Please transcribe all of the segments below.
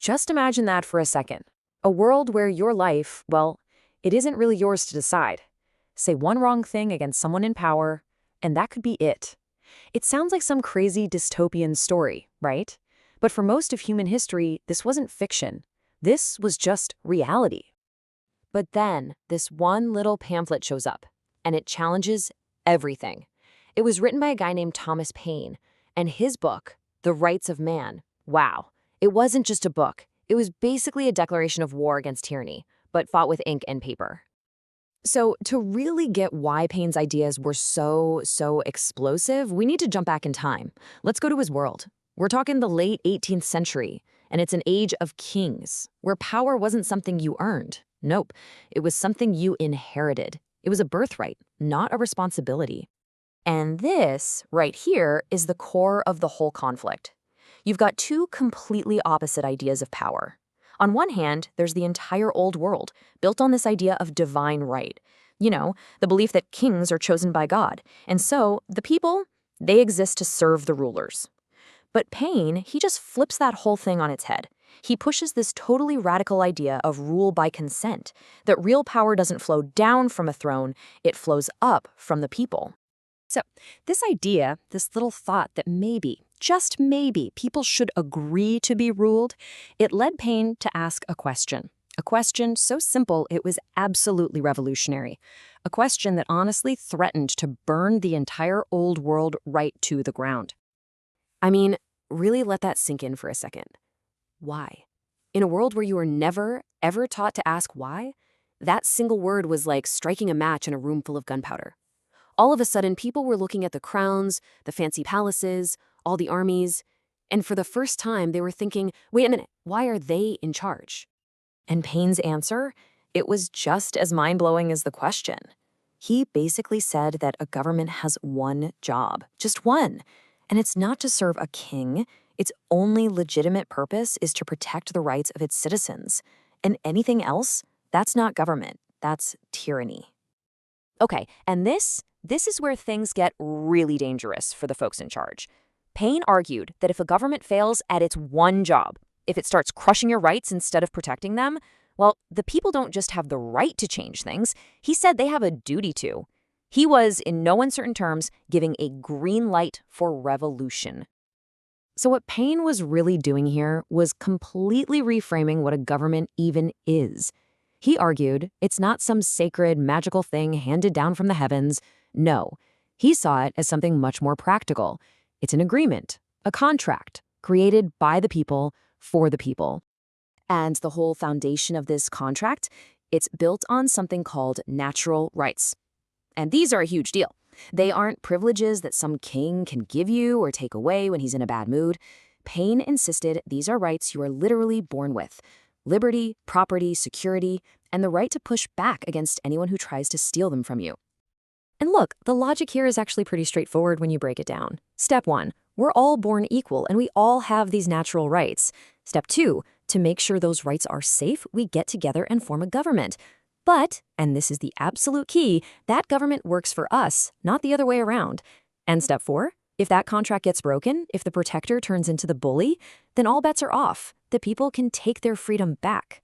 Just imagine that for a second. A world where your life, well, it isn't really yours to decide. Say one wrong thing against someone in power, and that could be it. It sounds like some crazy dystopian story, right? But for most of human history, this wasn't fiction. This was just reality. But then, this one little pamphlet shows up, and it challenges everything. It was written by a guy named Thomas Paine, and his book, The Rights of Man, wow. It wasn't just a book. It was basically a declaration of war against tyranny, but fought with ink and paper. So to really get why Paine's ideas were so explosive, we need to jump back in time. Let's go to his world. We're talking the late 18th century, and it's an age of kings, where power wasn't something you earned. Nope, it was something you inherited. It was a birthright, not a responsibility. And this, right here, is the core of the whole conflict. You've got two completely opposite ideas of power. On one hand, there's the entire old world, built on this idea of divine right. You know, the belief that kings are chosen by God. And so, the people, they exist to serve the rulers. But Paine, he just flips that whole thing on its head. He pushes this totally radical idea of rule by consent, that real power doesn't flow down from a throne, it flows up from the people. So, this idea, this little thought that maybe, just maybe, people should agree to be ruled, it led Paine to ask a question. A question so simple it was absolutely revolutionary. A question that honestly threatened to burn the entire old world right to the ground. I mean, really let that sink in for a second. Why? In a world where you were never, ever taught to ask why, that single word was like striking a match in a room full of gunpowder. All of a sudden, people were looking at the crowns, the fancy palaces, all the armies, and for the first time, they were thinking, wait a minute, why are they in charge? And Paine's answer? It was just as mind-blowing as the question. He basically said that a government has one job, just one, and it's not to serve a king. Its only legitimate purpose is to protect the rights of its citizens. And anything else, that's not government, that's tyranny. Okay, and this is where things get really dangerous for the folks in charge. Paine argued that if a government fails at its one job, if it starts crushing your rights instead of protecting them, well, the people don't just have the right to change things, he said they have a duty to. He was, in no uncertain terms, giving a green light for revolution. So what Paine was really doing here was completely reframing what a government even is. He argued it's not some sacred, magical thing handed down from the heavens. No, he saw it as something much more practical. It's an agreement, a contract, created by the people, for the people. And the whole foundation of this contract, it's built on something called natural rights. And these are a huge deal. They aren't privileges that some king can give you or take away when he's in a bad mood. Paine insisted these are rights you are literally born with. Liberty, property, security, and the right to push back against anyone who tries to steal them from you. And look, the logic here is actually pretty straightforward when you break it down. Step 1, we're all born equal and we all have these natural rights. Step 2, to make sure those rights are safe, we get together and form a government. But, and this is the absolute key, that government works for us, not the other way around. And step 4, if that contract gets broken, if the protector turns into the bully, then all bets are off. The people can take their freedom back.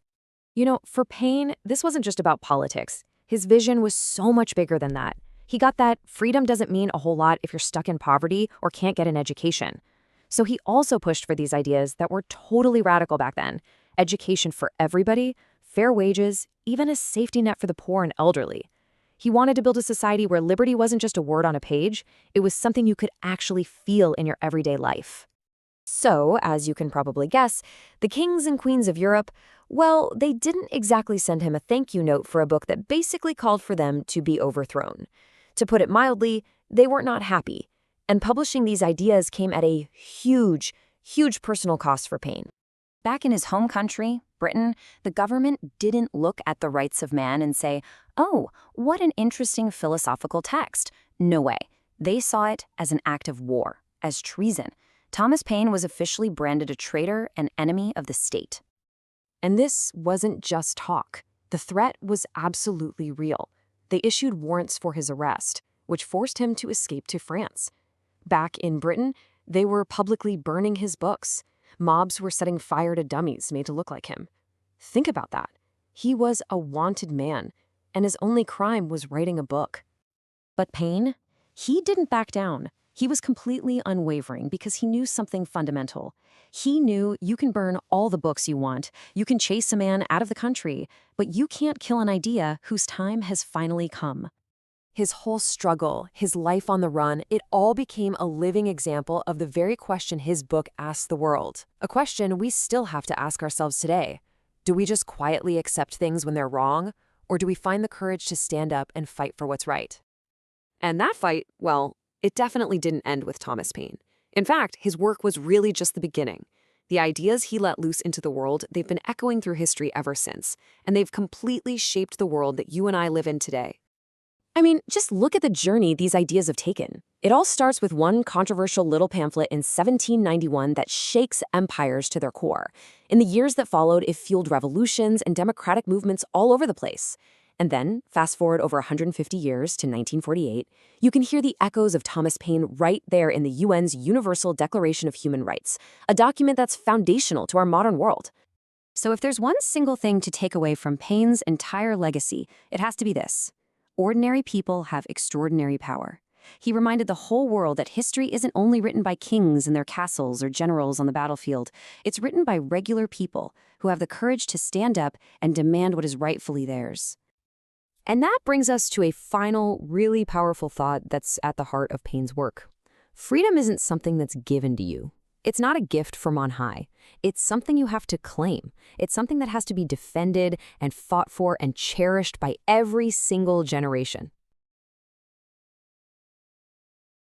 You know, for Paine, this wasn't just about politics. His vision was so much bigger than that. He got that freedom doesn't mean a whole lot if you're stuck in poverty or can't get an education. So he also pushed for these ideas that were totally radical back then. Education for everybody, fair wages, even a safety net for the poor and elderly. He wanted to build a society where liberty wasn't just a word on a page, it was something you could actually feel in your everyday life. So, as you can probably guess, the kings and queens of Europe, well, they didn't exactly send him a thank you note for a book that basically called for them to be overthrown. To put it mildly, they were not happy, and publishing these ideas came at a huge personal cost for Paine. Back in his home country, Britain, the government didn't look at the rights of man and say, oh, what an interesting philosophical text. No way. They saw it as an act of war, as treason. Thomas Paine was officially branded a traitor and enemy of the state. And this wasn't just talk. The threat was absolutely real. They issued warrants for his arrest, which forced him to escape to France. Back in Britain, they were publicly burning his books. Mobs were setting fire to dummies made to look like him. Think about that. He was a wanted man, and his only crime was writing a book. But Paine? He didn't back down. He was completely unwavering because he knew something fundamental. He knew you can burn all the books you want, you can chase a man out of the country, but you can't kill an idea whose time has finally come. His whole struggle, his life on the run, it all became a living example of the very question his book asked the world. A question we still have to ask ourselves today. Do we just quietly accept things when they're wrong, or do we find the courage to stand up and fight for what's right? And that fight, well, it definitely didn't end with Thomas Paine. In fact, his work was really just the beginning. The ideas he let loose into the world, they've been echoing through history ever since, and they've completely shaped the world that you and I live in today. I mean, just look at the journey these ideas have taken. It all starts with one controversial little pamphlet in 1791 that shakes empires to their core. In the years that followed, it fueled revolutions and democratic movements all over the place. And then, fast forward over 150 years to 1948, you can hear the echoes of Thomas Paine right there in the UN's Universal Declaration of Human Rights, a document that's foundational to our modern world. So if there's one single thing to take away from Paine's entire legacy, it has to be this. Ordinary people have extraordinary power. He reminded the whole world that history isn't only written by kings in their castles or generals on the battlefield. It's written by regular people who have the courage to stand up and demand what is rightfully theirs. And that brings us to a final, really powerful thought that's at the heart of Paine's work. Freedom isn't something that's given to you. It's not a gift from on high. It's something you have to claim. It's something that has to be defended and fought for and cherished by every single generation.